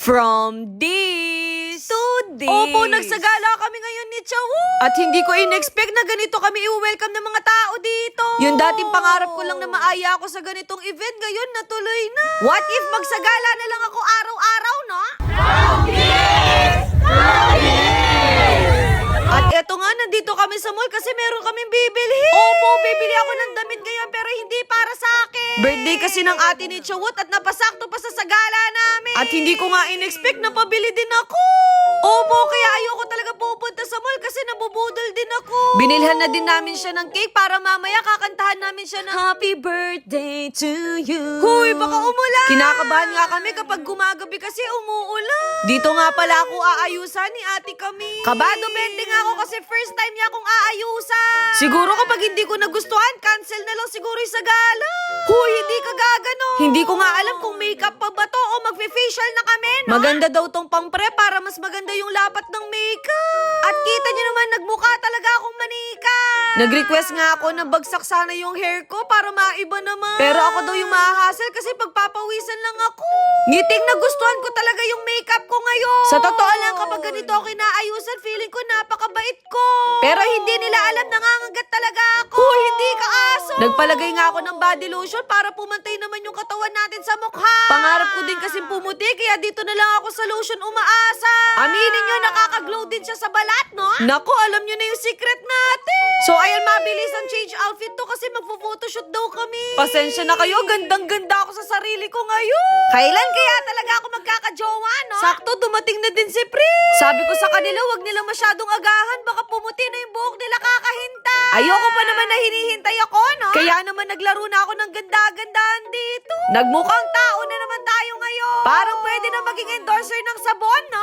From this to this. Opo, nagsagala kami ngayon ni Chawon. At hindi ko in-expect na ganito kami i-welcome ng mga tao dito. Yung dating pangarap ko lang na maaya ako sa ganitong event, ngayon natuloy na. What if magsagala na lang ako araw-araw, no? At eto nga, nandito kami sa mall kasi meron kaming bibili. Opo, bibili ako ng damit ngayon pero hindi para sa akin. Birthday kasi ng ate ni Chawot at napasakto pa sa sagala namin. At hindi ko nga in-expect na pabili din ako. Opo, kaya ayoko talaga pupunta sa mall kasi nabubudol din ako. Binilhan na din namin siya ng cake para mamaya kakantahan namin siya ng Happy Birthday to you. Huy, baka umulan. Kinakabahan nga kami kapag gumagabi kasi umuulan. Dito nga pala ako aayusan ni ate kami. Kabado bending ako kasi first time niya akong aayusan. Siguro kapag hindi ko nagustuhan, cancel na lang siguro yung sagala. Huy, hindi ka gagano. Hindi ko nga alam Kung makeup pa ba to o magfe-facial na kami, no? maganda daw tong pang-pre para mas maganda yung lapat ng makeup. At kita niyo naman, nagmukha talaga akong manika. Nag-request nga ako na bagsak sana yung hair ko para maiba naman. Pero ako daw yung mahahassle kasi pagpapawisan lang ako. Ngiting nagustuhan ko talaga yung makeup ko ngayon. Sa totoo lang, kapag ganito ako kinaayusan, feeling ko napakabait ko. Pero hindi nila alam nangangagat talaga ako. Hindi ka aso. Nagpalagay nga ako ng body lotion para pumantay naman yung katawan natin sa mukha. Pangarap ko din kasing pumuti, kaya dito na lang ako sa lotion umaasa. Aminin nyo, nakaka-glow din siya sa balat, no? Naku, alam nyo na yung secret natin. So ayan, mabilis ang change outfit to kasi magpo-photoshoot daw kami. Pasensya na kayo, gandang-ganda ako sa sarili ko ngayon. Kailan kaya talaga ako magkakajowa, no? Sakto, dumating na din si Pri. Sabi ko sa kanila, wag nila masyadong agahan, baka pumuti na yung buhok nila kakahintay. Ayoko pa naman na hinihintay ako, no? Kaya naman naglaro na ako ng ganda-gandahan dito. Nagmukhang tao na naman tayo ngayon. Parang pwede na maging endorser ng sabon, no?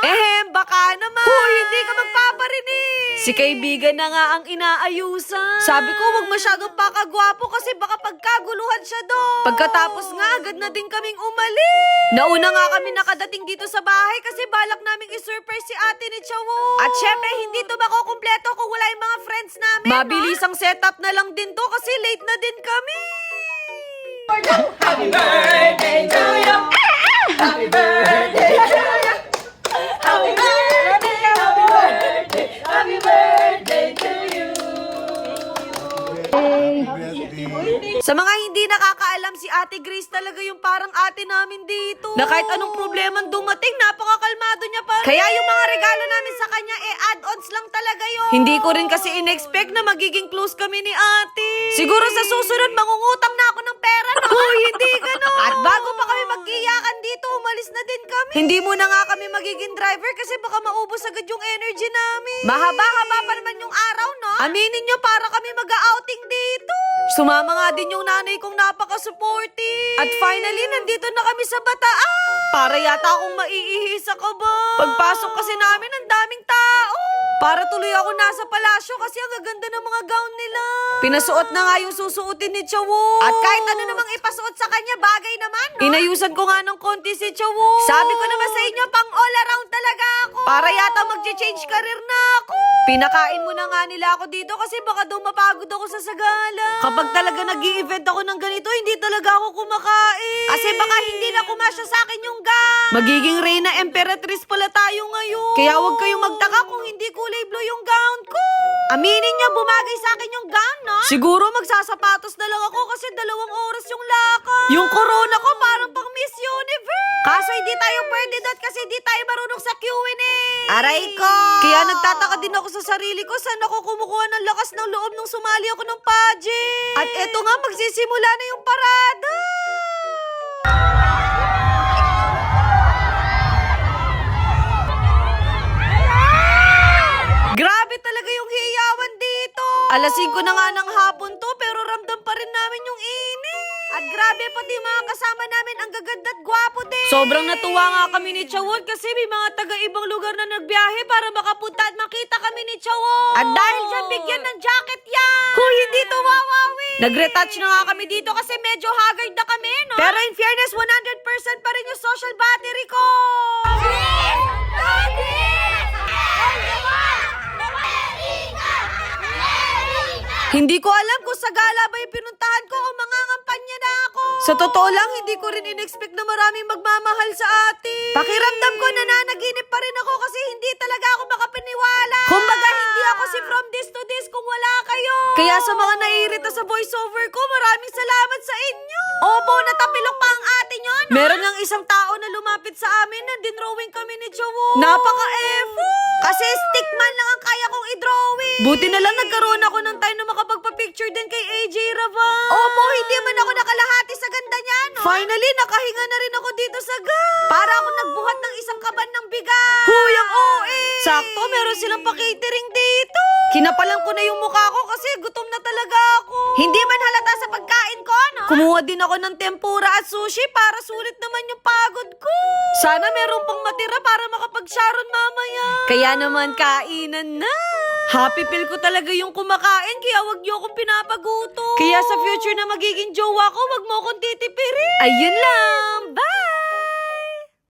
Baka naman. Hindi ka magpaparinig. Si kaibigan na nga ang inaayusan. Sabi ko, wag masyadong pakagwapo kasi baka pagkaguluhan siya doon. Pagkatapos nga, agad na din kaming umalis. Nauna nga kami nakadating dito sa bahay kasi balak naming isurprise si ate ni Chawo. At syempre, hindi to makukumpleto kung wala yung mga friends namin, Mabilis ang setup na lang din to kasi late na din kami. Happy birthday to you. Happy birthday to you. Happy birthday, happy birthday, happy birthday to you. Sa mga hindi nakakaalam, si Ate Grace talaga yung parang ate namin dito. Na kahit anong problema dumating, napakakalmado niya pa. Kaya yung mga regalo namin sa kanya, add-ons lang talaga yun. Hindi ko rin kasi in-expect na magiging close kami ni ate. Siguro sa susunod, mangungutang na ako ng pera, no? Hindi ganon. At bago pa kami magkiyakan dito, umalis na din kami. Hindi muna nga kami magiging driver kasi baka maubos agad yung energy namin. Mahaba-haba pa naman yung araw, no? Aminin nyo, para kami mag-outing dito. Sumama nga din yung nanay kong napaka-supportive. At finally, nandito na kami sa Bataan. Para yata akong maiihi sa kaba. Pagpasok kasi namin, ang daming tao. Para tuloy ako nasa palasyo kasi ang gaganda ng mga gown nila. Pinasuot na nga yung susuotin ni Chawo. At kahit ano namang ipasuot sa kanya, bagay naman, no? Inayusan ko nga ng konti si Chawo. Sabi ko naman sa inyo, pang all around talaga ako. Para yata mag-change career na ako. Pinakain mo na nga nila ako dito kasi baka daw mapagod ako sa sagala. Kapag talaga nag-i-event ako ng ganito, hindi talaga ako kumakain. Kasi baka hindi na kumasya sa akin yung gown. Magiging Reyna Emperatrice pala tayo ngayon. Kaya huwag kayong magtaka kung hindi kulay blue yung gown ko. Aminin niyo, bumagay sa akin yung gown, no? Siguro magsasapatos na lang ako kasi 2 oras yung lakad. Yung corona ko parang pang Miss Universe. Kaso hindi tayo pwede doon kasi hindi tayo marunong sa Q&A. Aray ko! Kaya nagtataka din ako sa sarili ko saan ako kumukuha ng lakas ng loob nung sumali ako ng pageant. At eto nga, magsisimula na yung parada. Grabe talaga yung hiyawan dito. Alas 5 na nga ng hapon to pero ramdam pa rin namin yung init. At grabe pati mga kasama namin, ang gaganda at gwapo din. Sobrang natuwa nga kami ni Chawon kasi may mga taga-ibang lugar na nagbiyahe para makapunta at makita kami ni Chawon. At dahil dyan, bigyan ng jacket yan. Hindi to wawawi. Nag-retouch na nga kami dito kasi medyo haggard na kami, no? Pero in fairness, 100% pa rin yung social battery ko. Hindi ko alam kung sa gala ba yung pinuntahan ko o mangangampanya na ako. Sa totoo lang, hindi ko rin in-expect na maraming magmamahal sa atin. Pakiramdam ko nananaginip pa rin ako kasi hindi talaga ako makapaniwala. Kumbaga, hindi ako si From This to This kung wala kayo. Kaya sa mga naiirita sa voiceover ko, maraming salamat sa inyo. Opo, natapilok pa ang ate nyo, no? Meron ng isang tao na lumapit sa amin na dinrawing kami ni Jowo. Napaka-effo! Kasi stickman lang ang kaya kong i-drawing. Buti na lang nagkaroon ako ng time na makapagpa-picture din kay AJ Raval. Opo, hindi man ako nakalahati sa ganda niya, no? Finally, nakahinga na rin ako dito sa gas. Para ako nagbuhat ng isang kaban ng bigas. Huy, ang OA! Sakto, meron silang pa-catering dito. Kinapalan ko na yung mukha ko kasi gutom na talaga ako. Hindi man halata sa pagkain ko, no? Kumuha din ako ng tempura at sushi para sulit naman yung pagod ko. Sana meron pang matira para makapag-sharon mamaya. Kaya naman, kainan na. Happy feel ko talaga yung kumakain kaya wag niyo akong pinapagutom. Kaya sa future na magiging jowa ko, wag mo akong titipirin. Ayun lang. Bye!